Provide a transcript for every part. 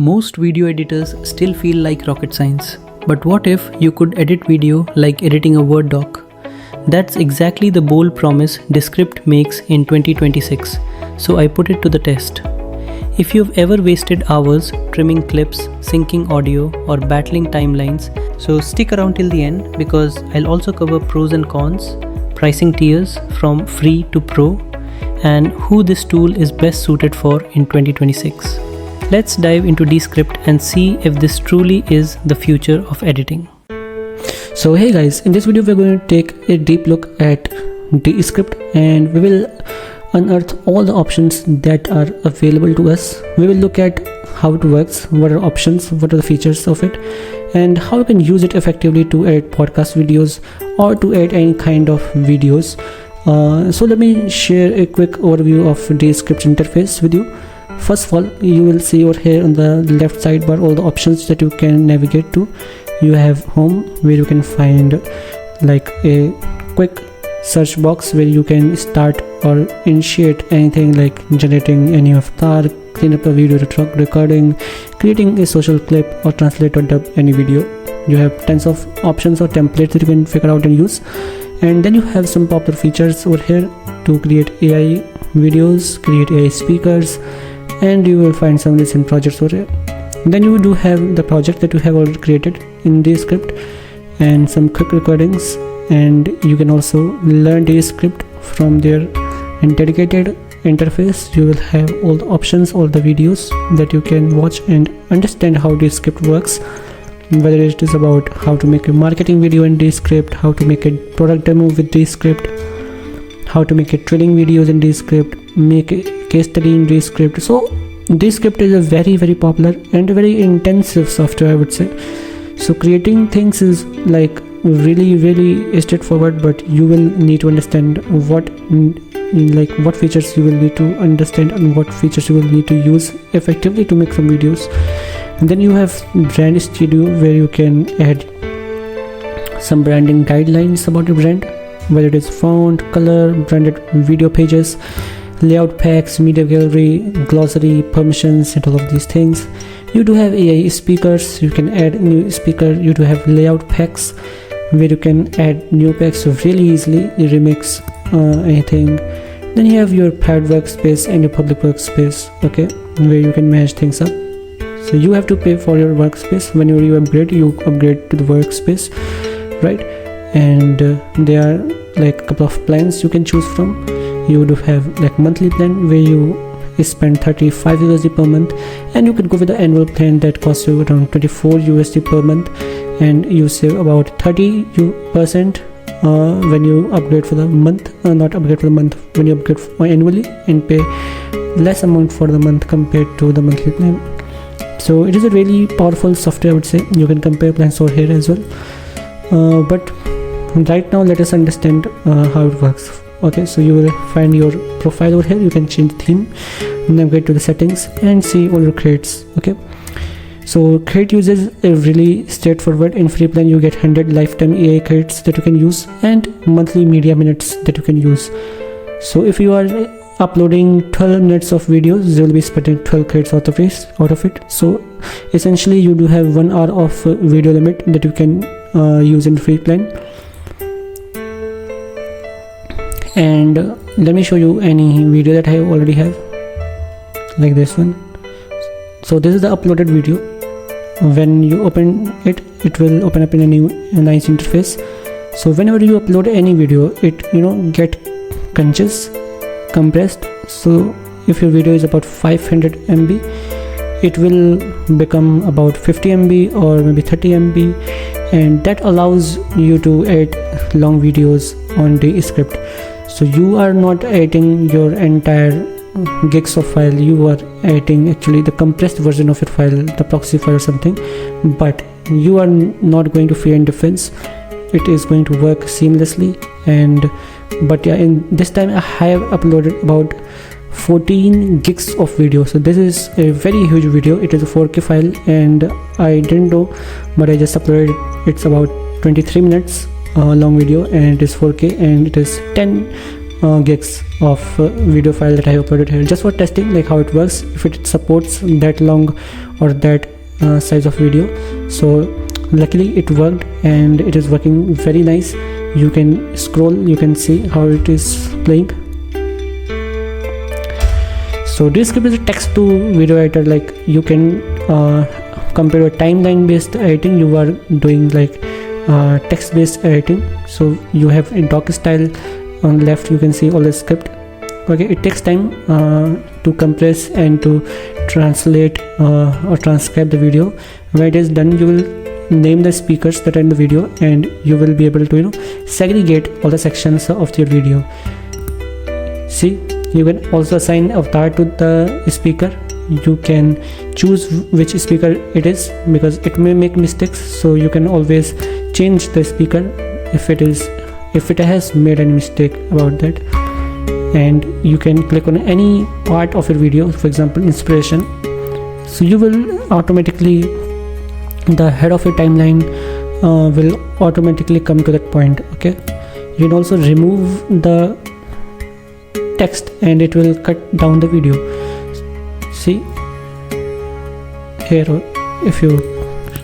Most video editors still feel like rocket science. But what if you could edit video like editing a Word doc? That's exactly the bold promise Descript makes in 2026, so I put it to the test. If you've ever wasted hours trimming clips, syncing audio, or battling timelines, so stick around till the end because I'll also cover pros and cons, pricing tiers from free to pro, and who this tool is best suited for in 2026. Let's dive into Descript and see if this truly is the future of editing. So hey guys, in this video we're going to take a deep look at Descript and we will unearth all the options that are available to us. We will look at how it works, what are options, what are the features of it, and how you can use it effectively to edit podcast videos or to edit any kind of videos. So let me share a quick overview of Descript interface with you. First of all, you will see over here on the left sidebar all the options that you can navigate to. You have home, where you can find like a quick search box where you can start or initiate anything like generating any avatar, clean up a video recording, creating a social clip, or translate or dub any video. You have tons of options or templates that you can figure out and use. And then you have some popular features over here to create AI videos, create AI speakers, and you will find some recent projects over here. Then you do have the project that you have already created in Descript and some quick recordings, and you can also learn Descript from there. In dedicated interface you will have all the options, all the videos that you can watch and understand how Descript works, whether it is about how to make a marketing video in Descript, how to make a product demo with Descript, how to make a training videos in Descript, make a case study in Descript. So Descript is a very popular and very intensive software, I would say. So creating things is like really straightforward, but you will need to understand what features you will need to understand and what features you will need to use effectively to make some videos. And then you have brand studio where you can add some branding guidelines about your brand, whether it is font, color, branded video pages, layout packs, media gallery, glossary, permissions, and all of these things. You do have AI speakers, you can add new speaker. You do have layout packs where you can add new packs really easily, remix anything. Then you have your private workspace and your public workspace, okay, where you can manage things up. So you have to pay for your workspace. Whenever you upgrade to the workspace, right? And there are like a couple of plans you can choose from. You do have like monthly plan where you spend 35 USD per month, and you could go with the annual plan that costs you around 24 USD per month, and you save about 30% when you upgrade for the month, not upgrade for the month, when you upgrade annually and pay less amount for the month compared to the monthly plan. So it is a really powerful software, I would say. You can compare plans over here as well, but right now let us understand how it works. Okay, so you will find your profile over here. You can change the theme, navigate to the settings, and see all your credits. Okay, so credit uses a really straightforward. In free plan you get 100 lifetime AI credits that you can use and monthly media minutes that you can use. So if you are uploading 12 minutes of videos, you will be spending 12 credits out of it. So essentially you do have 1 hour of video limit that you can use in free plan. And let me show you any video that I already have, like this one. So this is the uploaded video. When you open it, it will open up in a nice interface. So whenever you upload any video, it get compressed. So if your video is about 500 MB, it will become about 50 MB or maybe 30 MB, and that allows you to edit long videos on Descript. So you are not editing your entire gigs of file, you are editing actually the compressed version of your file, the proxy file or something, but you are not going to feel any difference. It is going to work seamlessly. But yeah, in this time I have uploaded about 14 gigs of video. So this is a very huge video. It is a 4K file, and I didn't know, but I just uploaded it. It's about 23 minutes long video, and it is 4K, and it is 10 gigs of video file that I have uploaded here, just for testing like how it works, if it supports that long or that size of video. So luckily it worked, and it is working very nice. You can scroll, you can see how it is playing. So Descript is a text to video editor. Like you can compare a timeline based editing, you are doing like text based editing. So you have a doc style. On the left you can see all the script. Okay, it takes time to compress and to translate or transcribe the video. When it is done, you will name the speakers that are in the video, and you will be able to segregate all the sections of your video. See, you can also assign avatar to the speaker. You can choose which speaker it is, because it may make mistakes, so you can always change the speaker if it has made any mistake about that. And you can click on any part of your video, for example inspiration, so you will automatically, the head of your timeline will automatically come to that point. Okay, you can also remove the text and it will cut down the video. See here, if you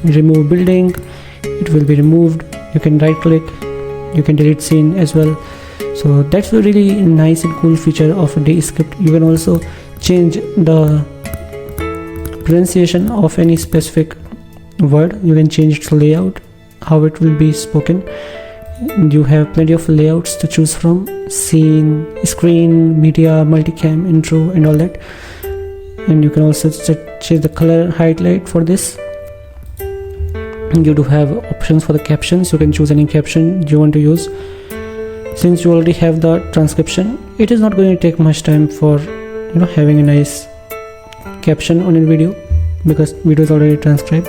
remove building, it will be removed. You can right click, you can delete scene as well. So that's a really nice and cool feature of Descript. You can also change the pronunciation of any specific word. You can change its layout, how it will be spoken. You have plenty of layouts to choose from: scene, screen, media, multicam, intro, and all that. And you can also change the color highlight for this. You do have options for the captions. You can choose any caption you want to use. Since you already have the transcription, it is not going to take much time for having a nice caption on your video, because video is already transcribed.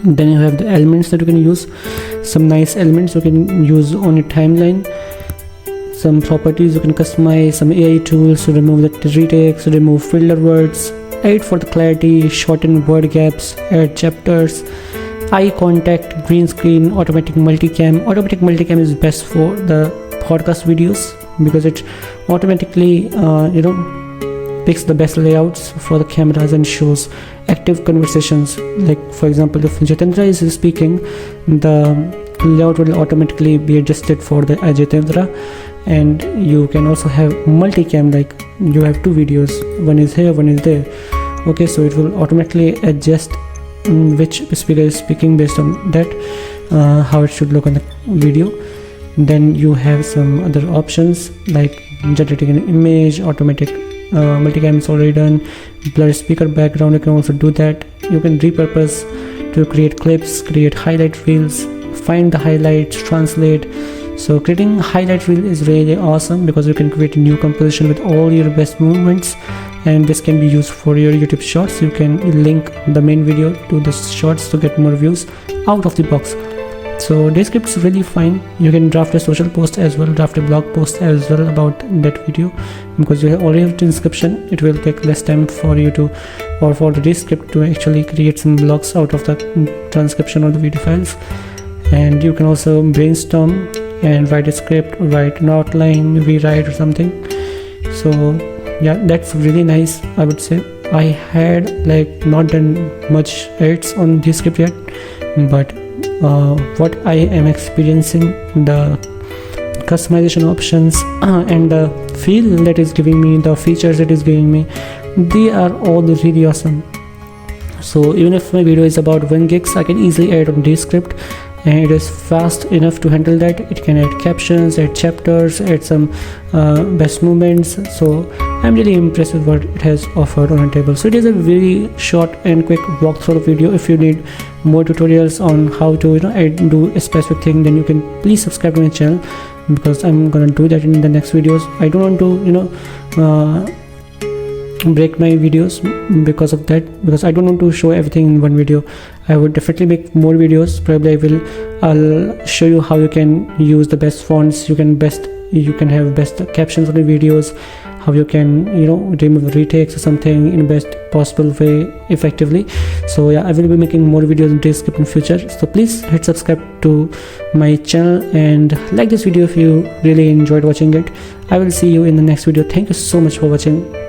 Then you have the elements that you can use. Some nice elements you can use on your timeline. Some properties you can customize, some AI tools to remove the retakes, to remove filler words, edit for the clarity, shorten word gaps, add chapters, eye contact, green screen, automatic multicam. Automatic multicam is best for the podcast videos, because it automatically picks the best layouts for the cameras and shows active conversations. Like for example, if Jitendra is speaking, the layout will automatically be adjusted for the Jitendra. And you can also have multicam, like you have two videos, one is here, one is there. Okay, so it will automatically adjust which speaker is speaking based on that, how it should look on the video. Then you have some other options like generating an image, automatic multicam is already done, blur speaker background, you can also do that. You can repurpose to create clips, create highlight reels, find the highlights, translate. So creating highlight reel is really awesome, because you can create a new composition with all your best movements, and this can be used for your YouTube shorts. You can link the main video to the shorts to get more views out of the box. So Descript is really fine. You can draft a social post as well, draft a blog post as well about that video, because you already have transcription. It will take less time for you to, or for the Descript to actually create some blogs out of the transcription of the video files. And you can also brainstorm and write a script, write an outline, rewrite or something. So yeah, that's really nice, I would say. I had like not done much edits on Descript yet, but what I am experiencing, the customization options and the feel that is giving me, the features it is giving me, they are all really awesome. So even if my video is about 1 gigs, I can easily add on Descript, and it is fast enough to handle that. It can add captions, add chapters, add some best movements. So I'm really impressed with what it has offered on a table. So it is a very short and quick walkthrough video. If you need more tutorials on how to do a specific thing, then you can please subscribe to my channel, because I'm gonna do that in the next videos. I don't want to break my videos because of that, because I don't want to show everything in one video. I would definitely make more videos. Probably I'll show you how you can use the best fonts, you can have best captions on the videos, how you can remove retakes or something in best possible way effectively. So yeah, I will be making more videos in Descript in future, so please hit subscribe to my channel and like this video if you really enjoyed watching it. I will see you in the next video. Thank you so much for watching.